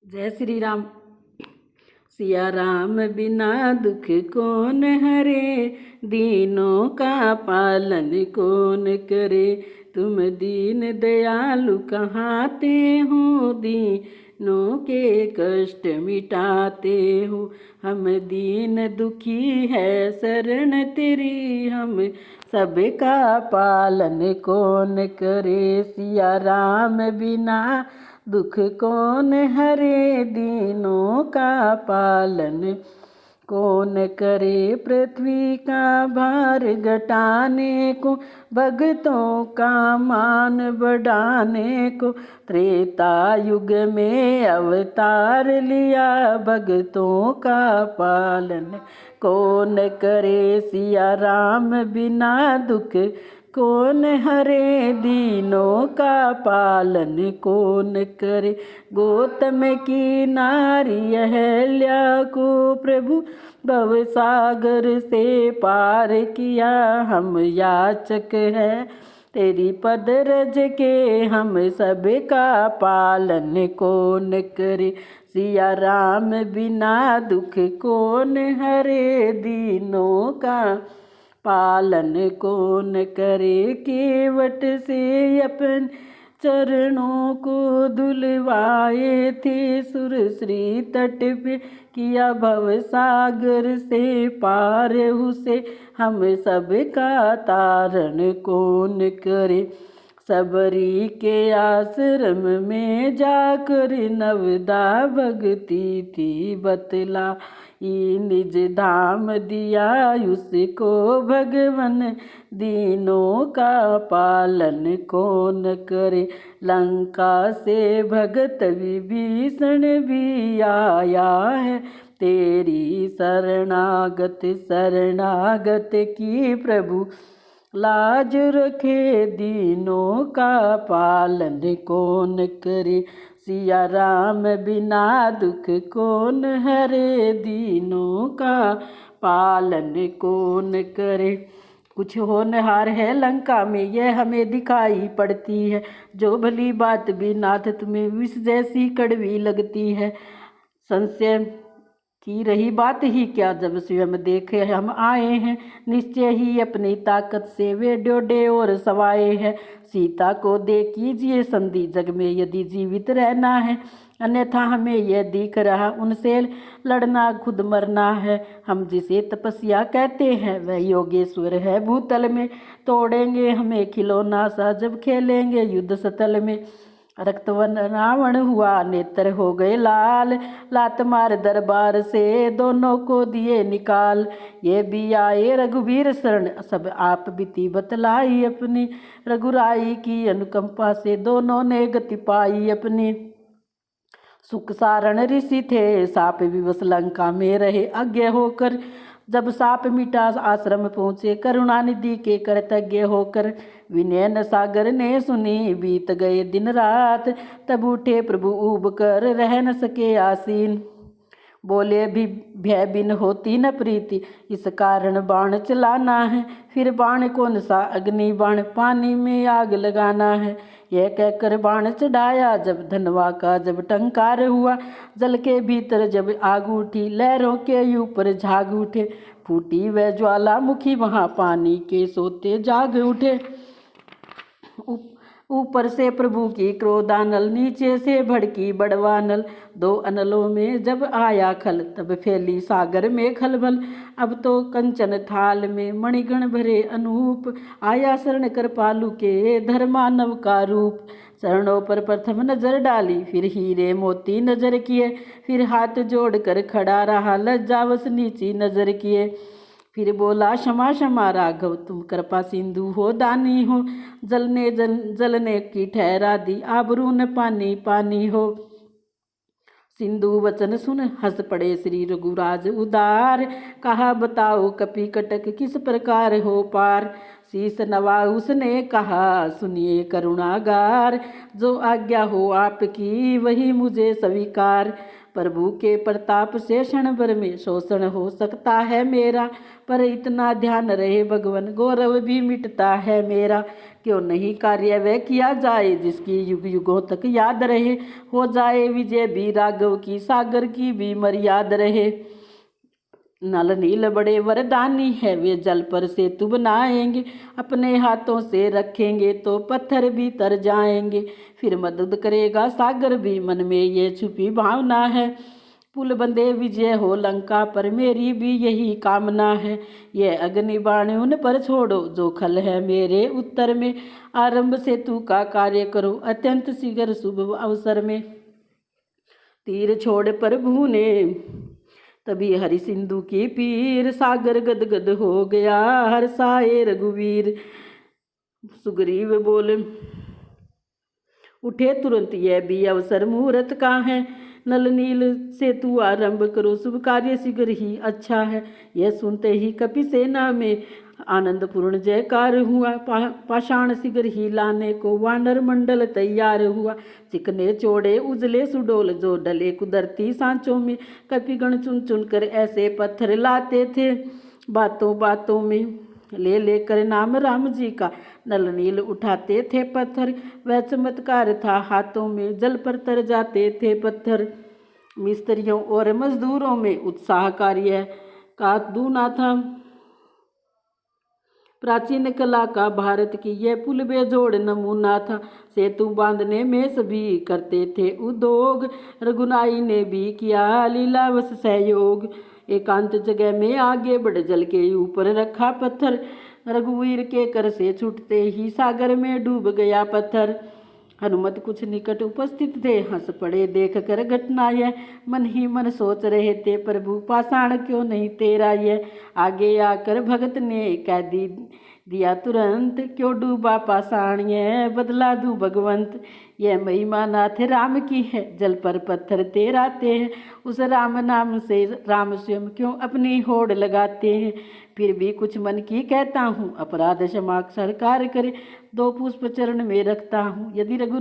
जय श्री राम। सिया राम बिना दुख कौन हरे, दीनों का पालन कौन करे। तुम दीन दयालु कहाते हो, दीनों के कष्ट मिटाते हो। हम दीन दुखी है शरण तेरी, हम सबका पालन कौन करे। सिया राम बिना दुख कौन हरे, दीनों का पालन कौन करे। पृथ्वी का भार घटाने को, भक्तों का मान बढ़ाने को, त्रेता युग में अवतार लिया। भक्तों का पालन कौन करे। सिया राम बिना दुख कौन हरे, दीनों का पालन कौन करे। गौतम की नारी अहल्या को प्रभु भव सागर से पार किया। हम याचक है तेरी पद रज के, हम सबका पालन कौन करे। सिया राम बिना दुख कौन हरे, दीनों का पालन कौन करे। केवट से अपन चरणों को धुलवाए थे, सुरश्री तट पे किया भव सागर से पार। उसे हम सबका तारण कौन करे। सबरी के आश्रम में जाकर नवदा भक्ति थी बतला, निज धाम दिया उसको भगवन, दीनों का पालन कौन करे। लंका से भगत विभीषण भी आया है, तेरी शरणागत शरणागत की प्रभु लाज रखे। दीनों का पालन कौन करे। सिया राम बिना दुख कौन हरे, दीनों का पालन कौन करे। कुछ होनहार है लंका में, यह हमें दिखाई पड़ती है। जो भली बात भी नाथ तुम्हें विष जैसी कड़वी लगती है। संशय की रही बात ही क्या, जब स्वयं देखे हम आए हैं। निश्चय ही अपनी ताकत से वे ड्योढ़े और सवाए हैं। सीता को दे कीजिए संधि जग में, यदि जीवित रहना है। अन्यथा हमें यह दिख रहा उनसे लड़ना खुद मरना है। हम जिसे तपस्या कहते हैं वह योगेश्वर है भूतल में। तोड़ेंगे हमें खिलौना सा जब खेलेंगे युद्ध स्थल में। रक्तवन रावण हुआ नेत्र हो गए लाल, लात मार दरबार से दोनों को दिए निकाल। ये भी आए रघुवीर शरण, सब आप बीती बतलाई अपनी। रघुराई की अनुकंपा से दोनों ने गति पाई अपनी। सुख सारण ऋषि थे, साप विवश लंका में रहे अज्ञ होकर। जब साप मिटा आश्रम पहुँचे, करुणा निधि के कृतज्ञ होकर। विनयन सागर ने सुनी, बीत गए दिन रात। तब उठे प्रभु ऊब कर, रह न सके आसीन। बोले भी भय बिन होती न प्रीति, इस कारण बाण चलाना है। फिर बाण कौन सा अग्नि बाण, पानी में आग लगाना है। यह कहकर बाण चढ़ाया जब धनवा का जब टंकार हुआ। जल के भीतर जब आग उठी, लहरों के ऊपर झाग उठे। फूटी वह ज्वालामुखी, वहाँ पानी के सोते जाग उठे। ऊपर से प्रभु की क्रोधानल, नीचे से भड़की बड़वानल। दो अनलों में जब आया खल, तब फैली सागर में खलबल। अब तो कंचन थाल में मणिगण भरे अनूप, आया शरण कृपालु के धर्मानव का रूप। चरणों पर प्रथम नजर डाली, फिर हीरे मोती नजर किए। फिर हाथ जोड़कर खड़ा रहा, लज्जावश नीची नजर किए। फिर बोला क्षमा क्षमा राघव, तुम कृपा सिंधु हो दानी हो। जलने की ठहरा दी, आबरू न पानी पानी हो। सिंधु वचन सुन हंस पड़े श्री रघुराज उदार। कहा बताओ कपि कटक किस प्रकार हो पार। शीस नवा उसने कहा, सुनिए करुणागार। जो आज्ञा हो आपकी वही मुझे स्वीकार। प्रभु के प्रताप से क्षण भर में शोषण हो सकता है मेरा। पर इतना ध्यान रहे भगवन, गौरव भी मिटता है मेरा। क्यों नहीं कार्य वह किया जाए जिसकी युग युगों तक याद रहे। हो जाए विजय भी राघव की, सागर की भी मर्याद रहे। नल नील बड़े वरदानी है, वे जल पर सेतु बनाएंगे। अपने हाथों से रखेंगे तो पत्थर भी तर जाएंगे। फिर मदद करेगा सागर भी, मन में ये छुपी भावना है। पुल बंदे विजय हो लंका पर, मेरी भी यही कामना है। ये अग्निबाण उन पर छोड़ो जो खल है मेरे उत्तर में। आरंभ सेतु का कार्य करो अत्यंत शीघ्र शुभ अवसर में। तीर छोड़ प्रभु ने तभी हरि सिंधु की पीर, सागर गदगद हो गया हर्षाए रघुवीर। सुग्रीव बोले उठे तुरंत, यह भी अवसर मुहूर्त का है। नल नील सेतु आरंभ करो, शुभ कार्य शीघ्र ही अच्छा है। यह सुनते ही कपि सेना में आनंद पूर्ण जयकार हुआ। पाषाण शीघ्र ही लाने को वानर मंडल तैयार हुआ। चिकने चौड़े उजले सुडोल जो डले कुदरती सांचों में। कपिगण चुन चुन कर ऐसे पत्थर लाते थे, बातों बातों में ले लेकर नाम राम जी का। नल नील उठाते थे पत्थर, वह चमत्कार था हाथों में। जल पर तर जाते थे पत्थर, मिस्त्रियों और मजदूरों में उत्साह कार्य का दूना था। प्राचीन कला का भारत की यह पुल बेजोड़ नमूना था। सेतु बांधने में सभी करते थे उद्योग, रघुनाई ने भी किया लीलावश सहयोग। एकांत जगह में आगे बढ़ जल के ऊपर रखा पत्थर, रघुवीर के कर से छूटते ही सागर में डूब गया पत्थर। हनुमत कुछ निकट उपस्थित थे, हंस पड़े देख कर घटना यह। मन ही मन सोच रहे थे प्रभु पाषाण क्यों नहीं तेरा यह। आगे आकर भगत ने कह दिया तुरंत, क्यों डूबा पाषाण यह बदला दूं भगवंत। यह महिमा नाथ राम की है, जल पर पत्थर तेराते हैं। उस राम नाम से राम स्वयं क्यों अपनी होड़ लगाते हैं। फिर भी कुछ मन की कहता हूँ, अपराध क्षमा सरकार करे। 2 पुष्प चरण में रखता हूँ, यदि रघु